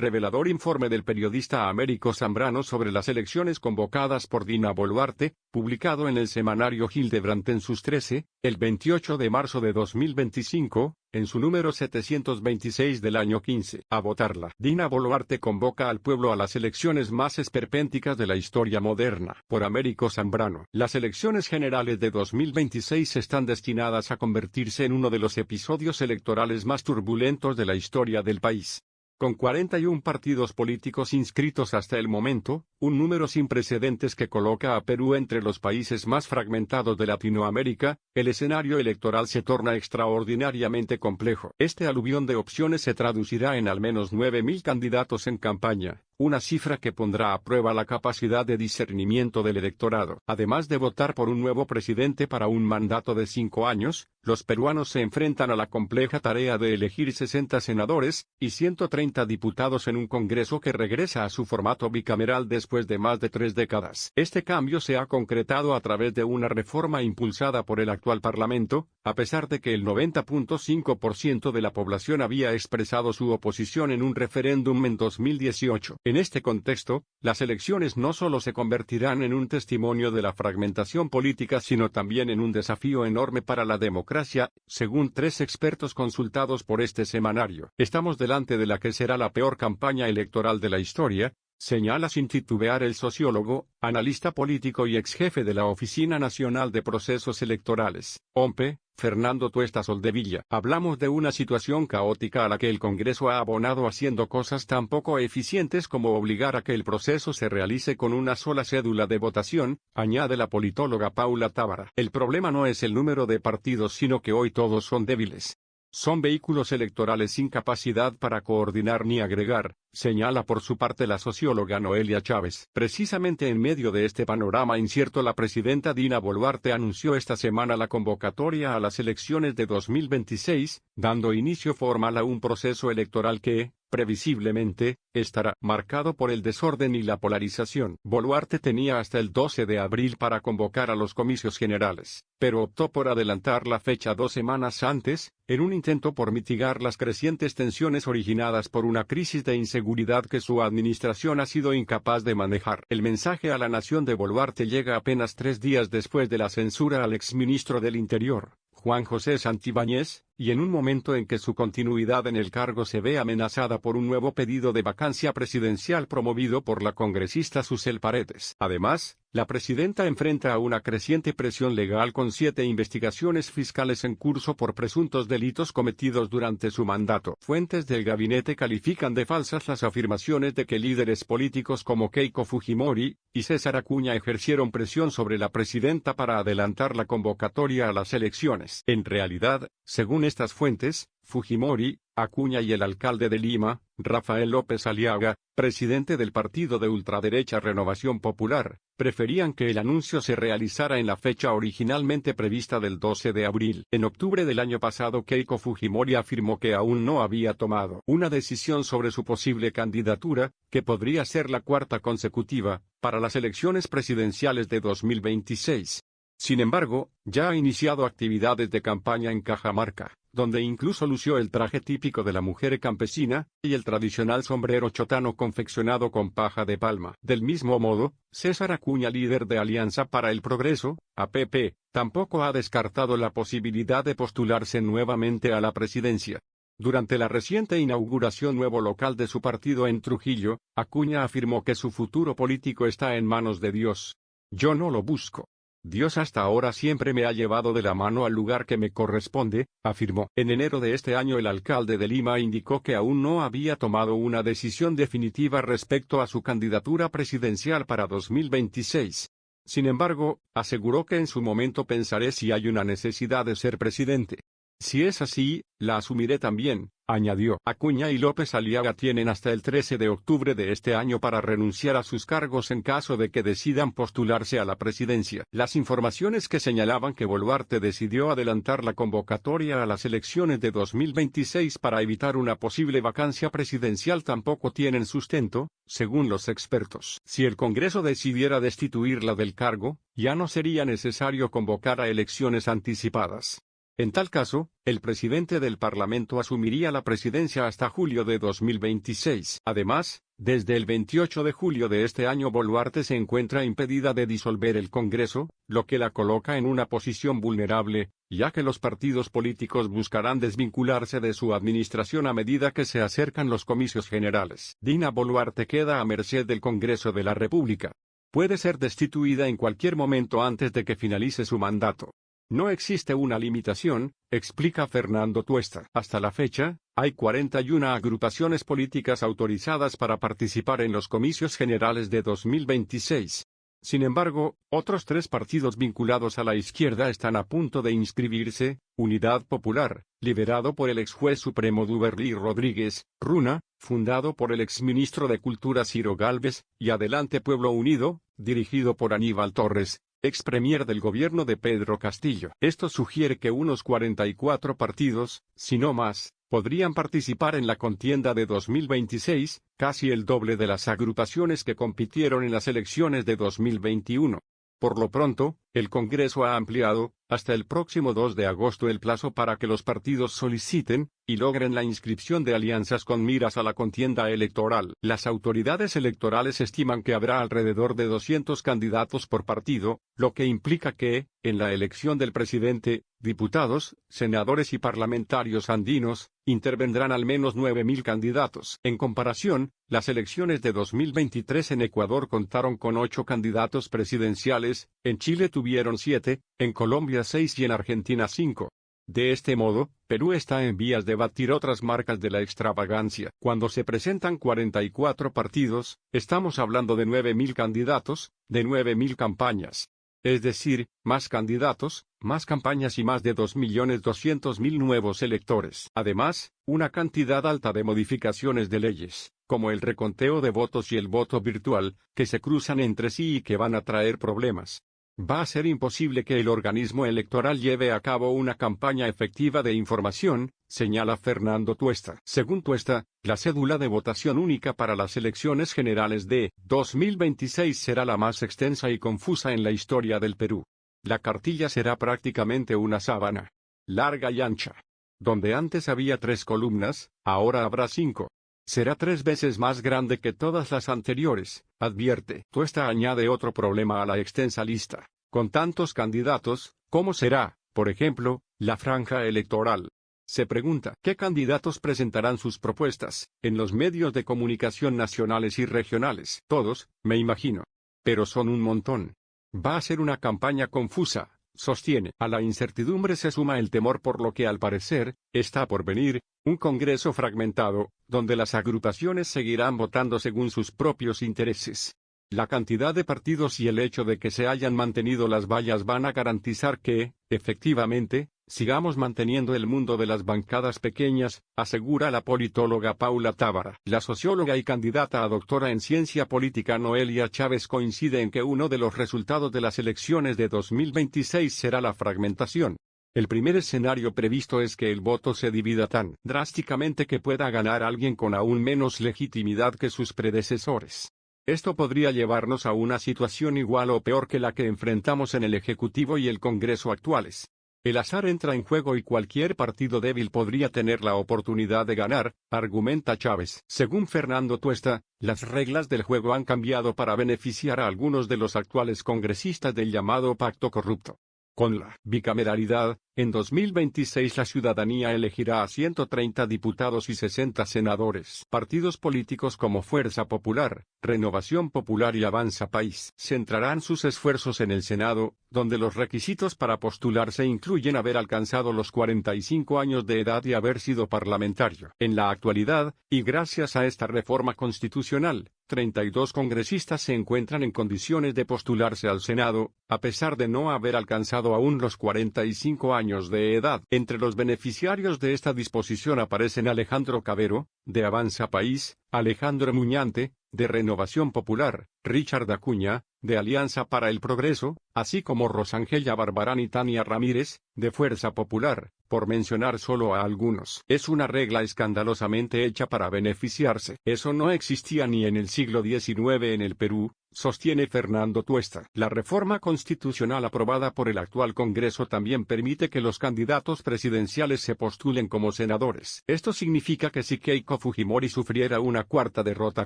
Revelador informe del periodista Américo Zambrano sobre las elecciones convocadas por Dina Boluarte, publicado en el semanario Hildebrand en sus 13, el 28 de marzo de 2025, en su número 726 del año 15. A votarla. Dina Boluarte convoca al pueblo a las elecciones más esperpénticas de la historia moderna. Por Américo Zambrano. Las elecciones generales de 2026 están destinadas a convertirse en uno de los episodios electorales más turbulentos de la historia del país. Con 41 partidos políticos inscritos hasta el momento, un número sin precedentes que coloca a Perú entre los países más fragmentados de Latinoamérica, el escenario electoral se torna extraordinariamente complejo. Este aluvión de opciones se traducirá en al menos 9.000 candidatos en campaña, una cifra que pondrá a prueba la capacidad de discernimiento del electorado. Además de votar por un nuevo presidente para un mandato de 5 años, los peruanos se enfrentan a la compleja tarea de elegir 60 senadores y 130 diputados en un Congreso que regresa a su formato bicameral después de más de 3 décadas. Este cambio se ha concretado a través de una reforma impulsada por el actual Parlamento, a pesar de que el 90.5% de la población había expresado su oposición en un referéndum en 2018. En este contexto, las elecciones no solo se convertirán en un testimonio de la fragmentación política sino también en un desafío enorme para la democracia, según 3 expertos consultados por este semanario. Estamos delante de la que será la peor campaña electoral de la historia, señala sin titubear el sociólogo, analista político y exjefe de la Oficina Nacional de Procesos Electorales, OMPE, Fernando Tuesta Soldevilla. Hablamos de una situación caótica a la que el Congreso ha abonado haciendo cosas tan poco eficientes como obligar a que el proceso se realice con una sola cédula de votación, añade la politóloga Paula Tábara. El problema no es el número de partidos sino que hoy todos son débiles. Son vehículos electorales sin capacidad para coordinar ni agregar, señala por su parte la socióloga Noelia Chávez. Precisamente en medio de este panorama incierto la presidenta Dina Boluarte anunció esta semana la convocatoria a las elecciones de 2026, dando inicio formal a un proceso electoral que, previsiblemente, estará marcado por el desorden y la polarización. Boluarte tenía hasta el 12 de abril para convocar a los comicios generales, pero optó por adelantar la fecha 2 semanas antes, en un intento por mitigar las crecientes tensiones originadas por una crisis de inseguridad que su administración ha sido incapaz de manejar. El mensaje a la nación de Boluarte llega apenas 3 días después de la censura al exministro del Interior, Juan José Santibáñez, y en un momento en que su continuidad en el cargo se ve amenazada por un nuevo pedido de vacancia presidencial promovido por la congresista Susel Paredes. Además, la presidenta enfrenta a una creciente presión legal con 7 investigaciones fiscales en curso por presuntos delitos cometidos durante su mandato. Fuentes del gabinete califican de falsas las afirmaciones de que líderes políticos como Keiko Fujimori y César Acuña ejercieron presión sobre la presidenta para adelantar la convocatoria a las elecciones. En realidad, según estas fuentes, Fujimori, Acuña y el alcalde de Lima, Rafael López Aliaga, presidente del partido de ultraderecha Renovación Popular, preferían que el anuncio se realizara en la fecha originalmente prevista del 12 de abril. En octubre del año pasado Keiko Fujimori afirmó que aún no había tomado una decisión sobre su posible candidatura, que podría ser la 4ª consecutiva, para las elecciones presidenciales de 2026. Sin embargo, ya ha iniciado actividades de campaña en Cajamarca, donde incluso lució el traje típico de la mujer campesina, y el tradicional sombrero chotano confeccionado con paja de palma. Del mismo modo, César Acuña, líder de Alianza para el Progreso, APP, tampoco ha descartado la posibilidad de postularse nuevamente a la presidencia. Durante la reciente inauguración nuevo local de su partido en Trujillo, Acuña afirmó que su futuro político está en manos de Dios. Yo no lo busco. Dios hasta ahora siempre me ha llevado de la mano al lugar que me corresponde, afirmó. En enero de este año el alcalde de Lima indicó que aún no había tomado una decisión definitiva respecto a su candidatura presidencial para 2026. Sin embargo, aseguró que en su momento pensaré si hay una necesidad de ser presidente. Si es así, la asumiré también, añadió. Acuña y López Aliaga tienen hasta el 13 de octubre de este año para renunciar a sus cargos en caso de que decidan postularse a la presidencia. Las informaciones que señalaban que Boluarte decidió adelantar la convocatoria a las elecciones de 2026 para evitar una posible vacancia presidencial tampoco tienen sustento, según los expertos. Si el Congreso decidiera destituirla del cargo, ya no sería necesario convocar a elecciones anticipadas. En tal caso, el presidente del Parlamento asumiría la presidencia hasta julio de 2026. Además, desde el 28 de julio de este año Boluarte se encuentra impedida de disolver el Congreso, lo que la coloca en una posición vulnerable, ya que los partidos políticos buscarán desvincularse de su administración a medida que se acercan los comicios generales. Dina Boluarte queda a merced del Congreso de la República. Puede ser destituida en cualquier momento antes de que finalice su mandato. No existe una limitación, explica Fernando Tuesta. Hasta la fecha, hay 41 agrupaciones políticas autorizadas para participar en los comicios generales de 2026. Sin embargo, otros 3 partidos vinculados a la izquierda están a punto de inscribirse: Unidad Popular, liderado por el ex juez supremo Duberly Rodríguez; RUNA, fundado por el exministro de Cultura Ciro Gálvez; y Adelante Pueblo Unido, dirigido por Aníbal Torres, ex premier del gobierno de Pedro Castillo. Esto sugiere que unos 44 partidos, si no más, podrían participar en la contienda de 2026, casi el doble de las agrupaciones que compitieron en las elecciones de 2021. Por lo pronto, el Congreso ha ampliado, hasta el próximo 2 de agosto, el plazo para que los partidos soliciten y logren la inscripción de alianzas con miras a la contienda electoral. Las autoridades electorales estiman que habrá alrededor de 200 candidatos por partido, lo que implica que, en la elección del presidente, diputados, senadores y parlamentarios andinos, intervendrán al menos 9.000 candidatos. En comparación, las elecciones de 2023 en Ecuador contaron con 8 candidatos presidenciales, en Chile tuvieron 7, en Colombia 6 y en Argentina 5. De este modo, Perú está en vías de batir otras marcas de la extravagancia. Cuando se presentan 44 partidos, estamos hablando de 9.000 candidatos, de 9.000 campañas. Es decir, más candidatos, más campañas y más de 2.200.000 nuevos electores. Además, una cantidad alta de modificaciones de leyes, como el reconteo de votos y el voto virtual, que se cruzan entre sí y que van a traer problemas. Va a ser imposible que el organismo electoral lleve a cabo una campaña efectiva de información, señala Fernando Tuesta. Según Tuesta, la cédula de votación única para las elecciones generales de 2026 será la más extensa y confusa en la historia del Perú. La cartilla será prácticamente una sábana, larga y ancha. Donde antes había 3 columnas, ahora habrá 5. Será 3 veces más grande que todas las anteriores, advierte. Tuesta añade otro problema a la extensa lista. Con tantos candidatos, ¿cómo será, por ejemplo, la franja electoral? Se pregunta, ¿qué candidatos presentarán sus propuestas en los medios de comunicación nacionales y regionales? Todos, me imagino. Pero son un montón. Va a ser una campaña confusa, sostiene. A la incertidumbre se suma el temor por lo que al parecer, está por venir, un Congreso fragmentado, donde las agrupaciones seguirán votando según sus propios intereses. La cantidad de partidos y el hecho de que se hayan mantenido las vallas van a garantizar que, efectivamente, sigamos manteniendo el mundo de las bancadas pequeñas, asegura la politóloga Paula Tábara. La socióloga y candidata a doctora en ciencia política Noelia Chávez coincide en que uno de los resultados de las elecciones de 2026 será la fragmentación. El primer escenario previsto es que el voto se divida tan drásticamente que pueda ganar alguien con aún menos legitimidad que sus predecesores. Esto podría llevarnos a una situación igual o peor que la que enfrentamos en el Ejecutivo y el Congreso actuales. El azar entra en juego y cualquier partido débil podría tener la oportunidad de ganar, argumenta Chávez. Según Fernando Tuesta, las reglas del juego han cambiado para beneficiar a algunos de los actuales congresistas del llamado pacto corrupto. Con la bicameralidad, en 2026 la ciudadanía elegirá a 130 diputados y 60 senadores. Partidos políticos como Fuerza Popular, Renovación Popular y Avanza País centrarán sus esfuerzos en el Senado, donde los requisitos para postularse incluyen haber alcanzado los 45 años de edad y haber sido parlamentario. En la actualidad, y gracias a esta reforma constitucional, 32 congresistas se encuentran en condiciones de postularse al Senado, a pesar de no haber alcanzado aún los 45 años de edad. Entre los beneficiarios de esta disposición aparecen Alejandro Cabero, de Avanza País, Alejandro Muñante, de Renovación Popular, Richard Acuña, de Alianza para el Progreso, así como Rosangella Barbarán y Tania Ramírez, de Fuerza Popular, por mencionar solo a algunos. Es una regla escandalosamente hecha para beneficiarse. Eso no existía ni en el siglo XIX en el Perú, sostiene Fernando Tuesta. La reforma constitucional aprobada por el actual Congreso también permite que los candidatos presidenciales se postulen como senadores. Esto significa que si Keiko Fujimori sufriera una cuarta derrota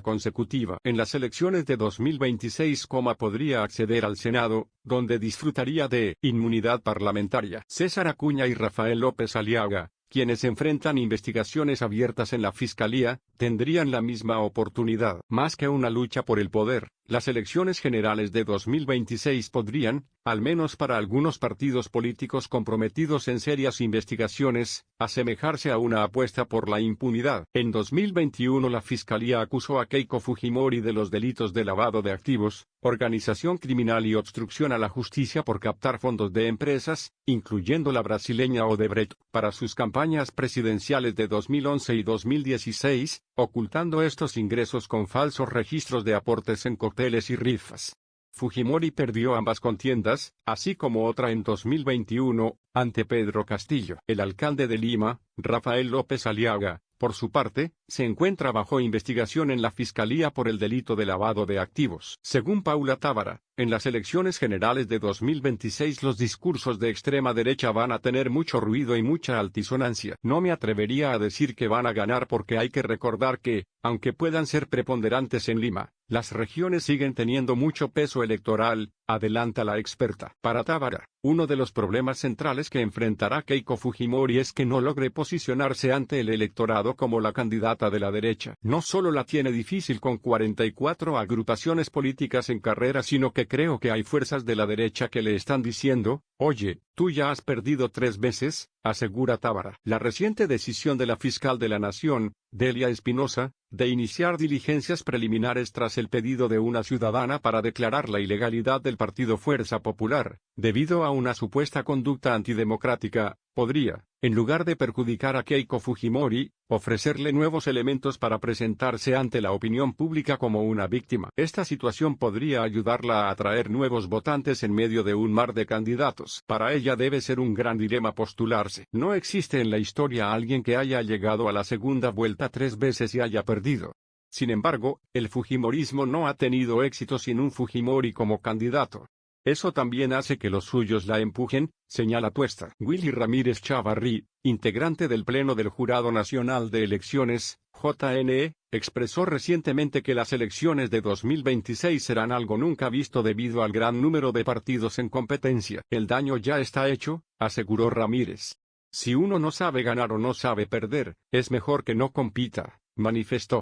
consecutiva en las elecciones de 2026, podría acceder al Senado, donde disfrutaría de inmunidad parlamentaria. César Acuña y Rafael López Aliaga, quienes enfrentan investigaciones abiertas en la Fiscalía, tendrían la misma oportunidad. Más que una lucha por el poder, las elecciones generales de 2026 podrían, al menos para algunos partidos políticos comprometidos en serias investigaciones, asemejarse a una apuesta por la impunidad. En 2021 la Fiscalía acusó a Keiko Fujimori de los delitos de lavado de activos, organización criminal y obstrucción a la justicia por captar fondos de empresas, incluyendo la brasileña Odebrecht, para sus campañas presidenciales de 2011 y 2016, ocultando estos ingresos con falsos registros de aportes en cócteles y rifas. Fujimori perdió ambas contiendas, así como otra en 2021, ante Pedro Castillo. El alcalde de Lima, Rafael López Aliaga, por su parte, se encuentra bajo investigación en la Fiscalía por el delito de lavado de activos. Según Paula Tábara, en las elecciones generales de 2026 los discursos de extrema derecha van a tener mucho ruido y mucha altisonancia. No me atrevería a decir que van a ganar porque hay que recordar que, aunque puedan ser preponderantes en Lima, las regiones siguen teniendo mucho peso electoral, adelanta la experta. Para Tábara, uno de los problemas centrales que enfrentará Keiko Fujimori es que no logre posicionarse ante el electorado como la candidata de la derecha. No solo la tiene difícil con 44 agrupaciones políticas en carrera, sino que creo que hay fuerzas de la derecha que le están diciendo, oye, tú ya has perdido 3 veces, asegura Tábara. La reciente decisión de la fiscal de la Nación, Delia Espinosa, de iniciar diligencias preliminares tras el pedido de una ciudadana para declarar la ilegalidad del partido Fuerza Popular, debido a una supuesta conducta antidemocrática, podría, en lugar de perjudicar a Keiko Fujimori, ofrecerle nuevos elementos para presentarse ante la opinión pública como una víctima. Esta situación podría ayudarla a atraer nuevos votantes en medio de un mar de candidatos. Para ella debe ser un gran dilema postularse. No existe en la historia alguien que haya llegado a la segunda vuelta 3 veces y haya perdido. Sin embargo, el fujimorismo no ha tenido éxito sin un Fujimori como candidato. Eso también hace que los suyos la empujen, señala Tuesta. Willy Ramírez Chavarrí, integrante del Pleno del Jurado Nacional de Elecciones, JNE, expresó recientemente que las elecciones de 2026 serán algo nunca visto debido al gran número de partidos en competencia. El daño ya está hecho, aseguró Ramírez. Si uno no sabe ganar o no sabe perder, es mejor que no compita, manifestó.